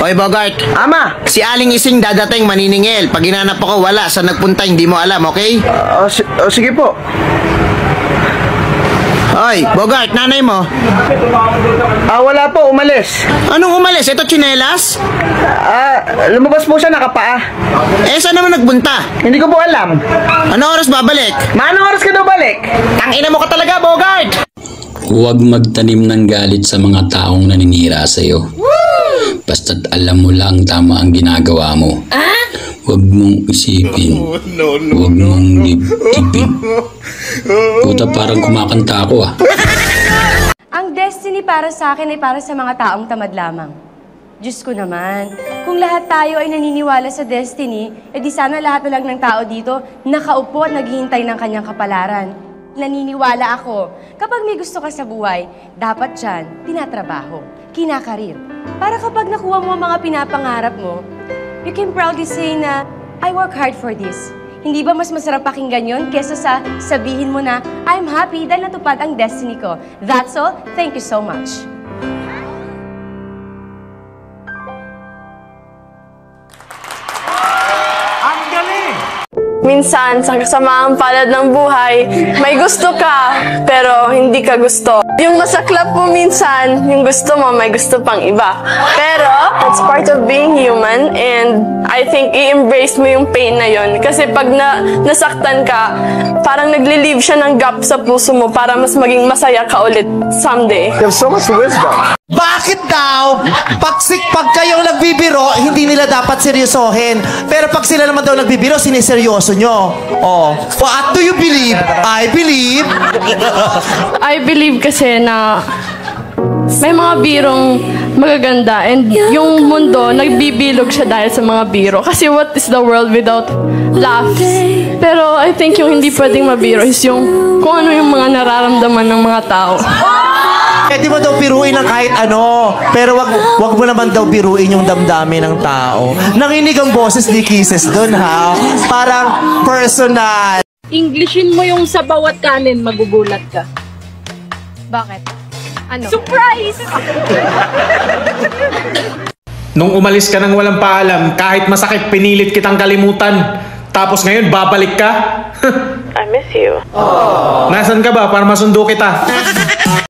Hoy Bogart, Ama! si Aling Ising dadating maniningil. Pag hinanap ako wala, sa nagpunta hindi mo alam, okay? Sige po. Hoy, Bogart, nanay mo. Wala po, umalis. Anong umalis? Ito tsinelas? Lumabas po siya nakapaa. Eh, saan naman nagpunta? Hindi ko po alam. Ano oras babalik? Anong oras ka daw balik? Tangina mo ka talaga, Bogart! Huwag magtanim ng galit sa mga taong naninira sa'yo. Basta't alam mo lang tama ang ginagawa mo. Huwag mong isipin. Huwag mong dibdibin. Puta, parang kumakanta ako ah. Ang destiny para sa akin ay para sa mga taong tamad lamang. Diyos ko naman, kung lahat tayo ay naniniwala sa destiny, edi sana lahat na lang ng tao dito nakaupo at naghihintay ng kanyang kapalaran. Naniniwala ako, kapag may gusto ka sa buhay, dapat dyan, tinatrabaho, kinakarir. Para kapag nakuha mo ang mga pinapangarap mo, you can proudly say na, I work hard for this. Hindi ba mas masarap pakinggan yun kesa sa sabihin mo na, I'm happy dahil natupad ang destiny ko. That's all. Thank you so much. Minsan, sa kasamaang palad ng buhay, may gusto ka, pero hindi ka gusto. Yung masaklap mo minsan, yung gusto mo, may gusto pang iba. Pero, that's part of being human, and I think i-embrace mo yung pain na yon. Kasi pag nasaktan ka, parang nagli-leave siya ng gap sa puso mo para mas maging masaya ka ulit someday. You have so much wisdom. Bakit daw, pag kayong nagbibiro, hindi nila dapat seryosohin. Pero pag sila naman daw nagbibiro, siniseryoso nyo. Oh. What do you believe? I believe. I believe kasi na may mga birong magaganda and yung mundo nagbibilog siya dahil sa mga biro. Kasi what is the world without laughs? Pero I think yung hindi pwedeng mabiro is yung kung ano yung mga nararamdaman ng mga tao. Pwede mo daw biruin ng kahit ano, pero wag mo naman daw biruin yung damdamin ng tao. Nanginig ang boses ni Kisses doon, ha? Parang personal. Englishin mo yung sa bawat kanin, magugulat ka. Bakit? Ano? Surprise! Nung umalis ka nang walang paalam, kahit masakit, pinilit kitang kalimutan. Tapos ngayon, babalik ka? I miss you. Nasaan ka ba para masundo kita?